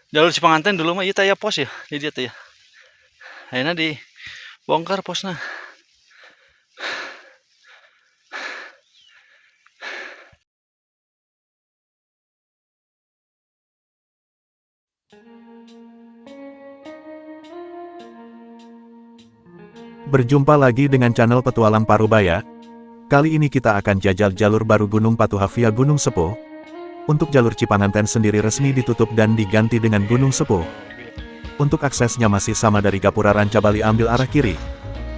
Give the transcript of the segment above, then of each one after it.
Jalur Cipanganten dulu mah ieu teh aya pos ya, di dieu teh ya. Ayeuna dibongkar posna. Berjumpa lagi dengan channel Petualang Parubaya. Kali ini kita akan jajal jalur baru Gunung Patuha via Gunung Sepuh. Untuk jalur Cipanganten sendiri resmi ditutup dan diganti dengan Gunung Sepuh. Untuk aksesnya masih sama dari Gapura Rancabali ambil arah kiri.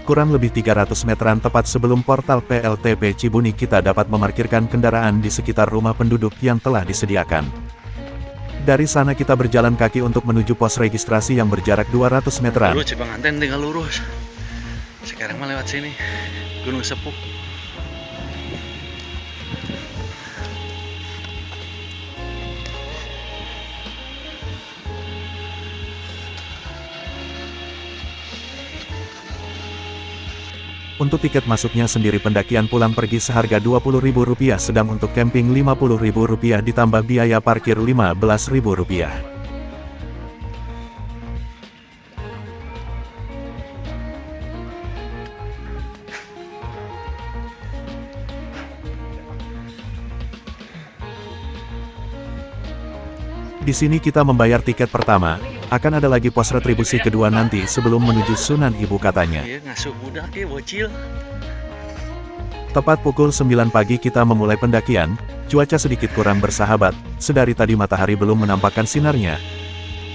Kurang lebih 300 meteran tepat sebelum portal PLTP Cibuni kita dapat memarkirkan kendaraan di sekitar rumah penduduk yang telah disediakan. Dari sana kita berjalan kaki untuk menuju pos registrasi yang berjarak 200 meteran. Dulu Cipanganten tinggal lurus. Sekarang mah lewat sini, Gunung Sepuh. Untuk tiket masuknya sendiri pendakian pulang pergi seharga Rp20.000 sedang untuk camping Rp50.000 ditambah biaya parkir Rp15.000. Di sini kita membayar tiket pertama, akan ada lagi pos retribusi kedua nanti sebelum menuju Sunan Ibu katanya. Iya ngasuh budak ya bocil. Tepat pukul 9 pagi kita memulai pendakian, cuaca sedikit kurang bersahabat, sedari tadi matahari belum menampakkan sinarnya.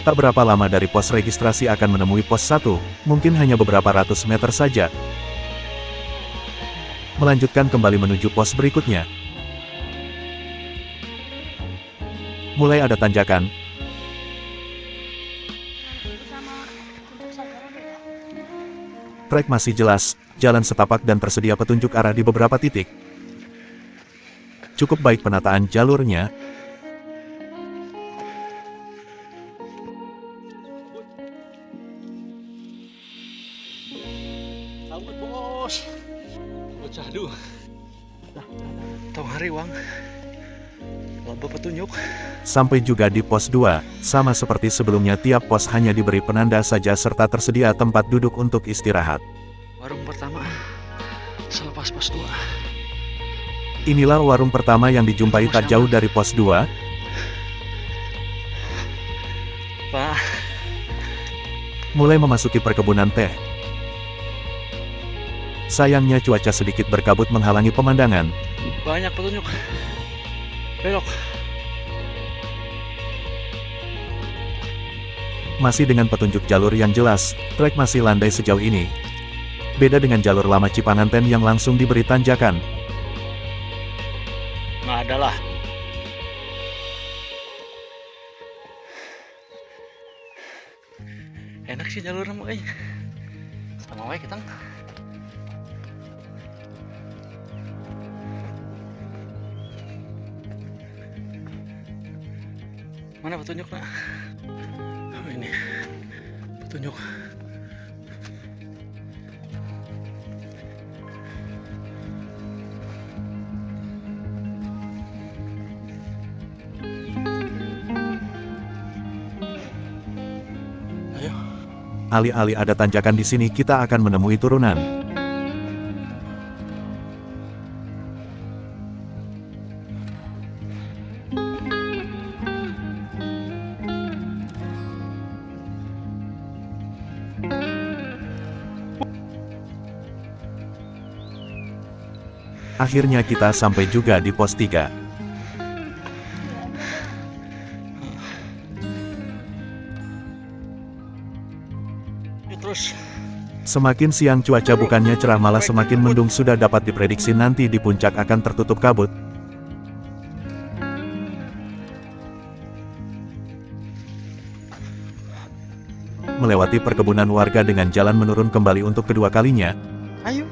Tak berapa lama dari pos registrasi akan menemui pos 1, mungkin hanya beberapa ratus meter saja. Melanjutkan kembali menuju pos berikutnya. Mulai ada tanjakan. Trek masih jelas, jalan setapak dan tersedia petunjuk arah di beberapa titik. Cukup baik penataan jalurnya. Sambut bos. Bocah aduh. Tahu hari uang. Loba petunjuk. Sampai juga di pos 2, sama seperti sebelumnya tiap pos hanya diberi penanda saja serta tersedia tempat duduk untuk istirahat. Warung pertama selepas pos 2. Inilah warung pertama yang dijumpai tak jauh dari pos 2. Pak, Mulai memasuki perkebunan teh. Sayangnya cuaca sedikit berkabut menghalangi pemandangan. banyak petunjuk. Belok. Masih dengan petunjuk jalur yang jelas, trek masih landai sejauh ini. Beda dengan jalur lama Cipanganten yang langsung diberi tanjakan. Nggak ada lah. Enak sih jalur nama sama wae kita. Mana petunjuk nak? Oh ini petunjuk. Ayo. Alih-alih ada tanjakan di sini kita akan menemui turunan. Akhirnya kita sampai juga di pos 3. Yuk terus. Semakin siang cuaca bukannya cerah malah semakin mendung sudah dapat diprediksi nanti di puncak akan tertutup kabut. Melewati perkebunan warga dengan jalan menurun kembali untuk kedua kalinya. Ayo.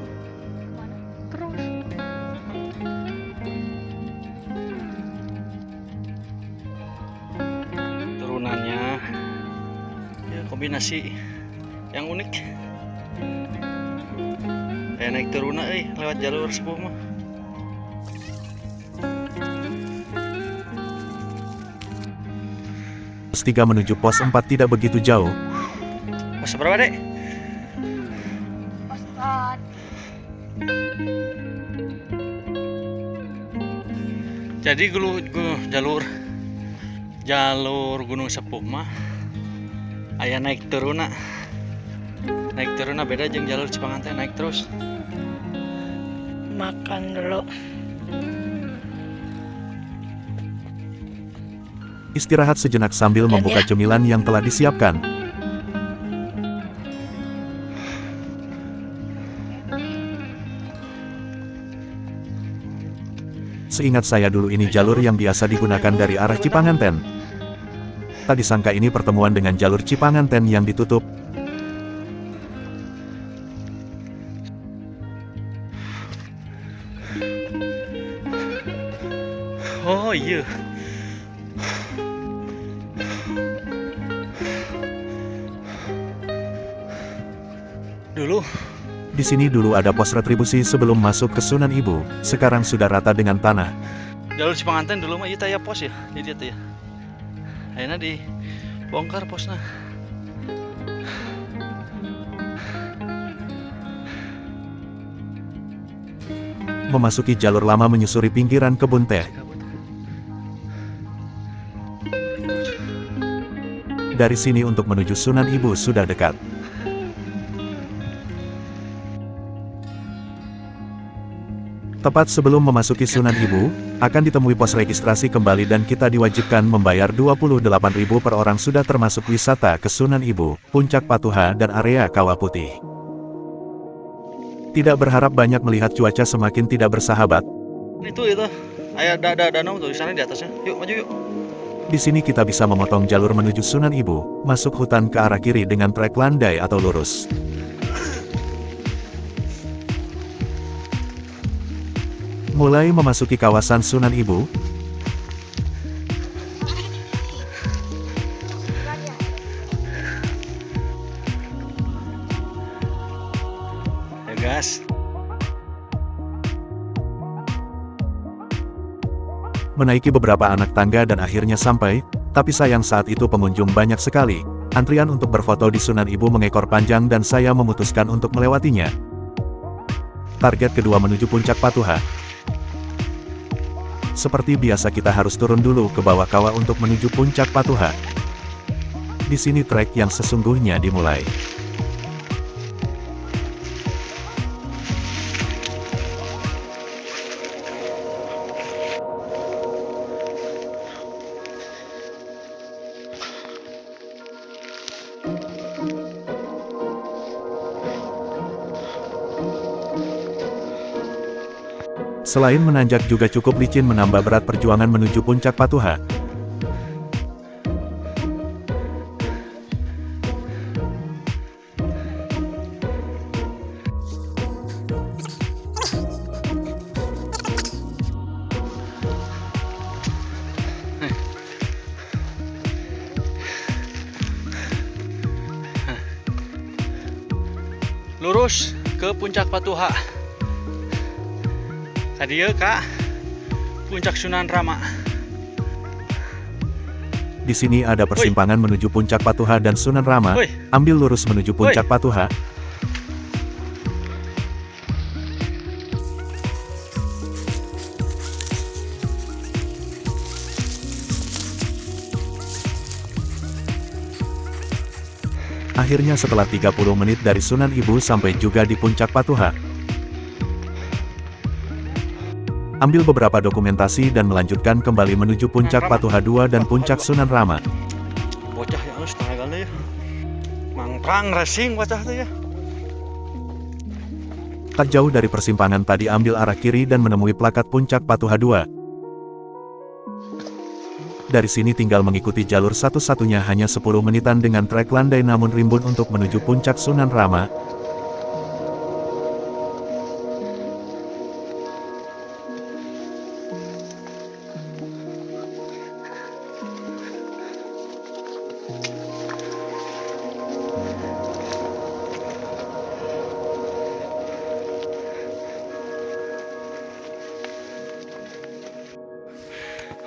Terus. Turunannya ya kombinasi yang unik. Kayak naik turunan lewat jalur sepuh mah. 3 menuju pos 4 tidak begitu jauh. Pos berapa, Dek? Ustad. Jadi jalur Gunung Sepuh mah aya naik turuna. Naik turuna beda jeung jalur Cipanganten, naik terus. Makan dulu. Istirahat sejenak sambil membuka cemilan yang telah disiapkan. Seingat saya dulu ini jalur yang biasa digunakan dari arah Cipanganten. Tak disangka ini pertemuan dengan jalur Cipanganten yang ditutup. Oh iya. Dulu Di sini dulu ada pos retribusi sebelum masuk ke Sunan Ibu, sekarang sudah rata dengan tanah. jalur Cipanganten dulu mah ieu teh aya pos ya, di dieu teh ya. Ayeuna dibongkar posna. Memasuki jalur lama menyusuri pinggiran kebun teh. Dari sini untuk menuju Sunan Ibu sudah dekat. Tepat sebelum memasuki Sunan Ibu, akan ditemui pos registrasi kembali dan kita diwajibkan membayar 28.000 per orang sudah termasuk wisata ke Sunan Ibu, Puncak Patuha dan area Kawah Putih. Tidak berharap banyak melihat cuaca semakin tidak bersahabat. Itu aya danau tuh di sana di atasnya. Yuk maju yuk. Di sini kita bisa memotong jalur menuju Sunan Ibu, masuk hutan ke arah kiri dengan trek landai atau lurus. Mulai memasuki kawasan Sunan Ibu, Ya gas. menaiki beberapa anak tangga dan akhirnya sampai, tapi sayang saat itu pengunjung banyak sekali. Antrian untuk berfoto di Sunan Ibu mengekor panjang dan saya memutuskan untuk melewatinya. Target kedua menuju Puncak Patuha. Seperti biasa kita harus turun dulu ke bawah kawah untuk menuju Puncak Patuha. Di sini trek yang sesungguhnya dimulai. Selain menanjak juga cukup licin menambah berat perjuangan menuju Puncak Patuha. Lurus ke Puncak Patuha. Tadi ya Kak, Puncak Sunan Rama. Di sini ada persimpangan menuju Puncak Patuha dan Sunan Rama. Woi. Ambil lurus menuju Puncak Patuha. Akhirnya setelah 30 menit dari Sunan Ibu sampai juga di Puncak Patuha. Ambil beberapa dokumentasi dan melanjutkan kembali menuju Puncak Patuha 2 dan Puncak Sunan Rama. Bocah ya setengah kali ya. Mangprang racing bocah tuh ya. Tak jauh dari persimpangan tadi ambil arah kiri dan menemui plakat Puncak Patuha 2. Dari sini tinggal mengikuti jalur satu-satunya hanya 10 menitan dengan trek landai namun rimbun untuk menuju Puncak Sunan Rama.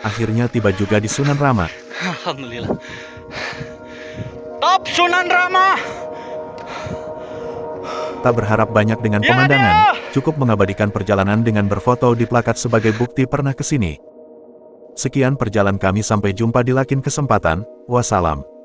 Akhirnya tiba juga di Sunan Rama. Alhamdulillah. Top Sunan Rama. Tak berharap banyak dengan Ya, pemandangan, dia! cukup mengabadikan perjalanan dengan berfoto di plakat sebagai bukti pernah kesini. Sekian perjalanan kami, sampai jumpa di lain kesempatan, wassalam.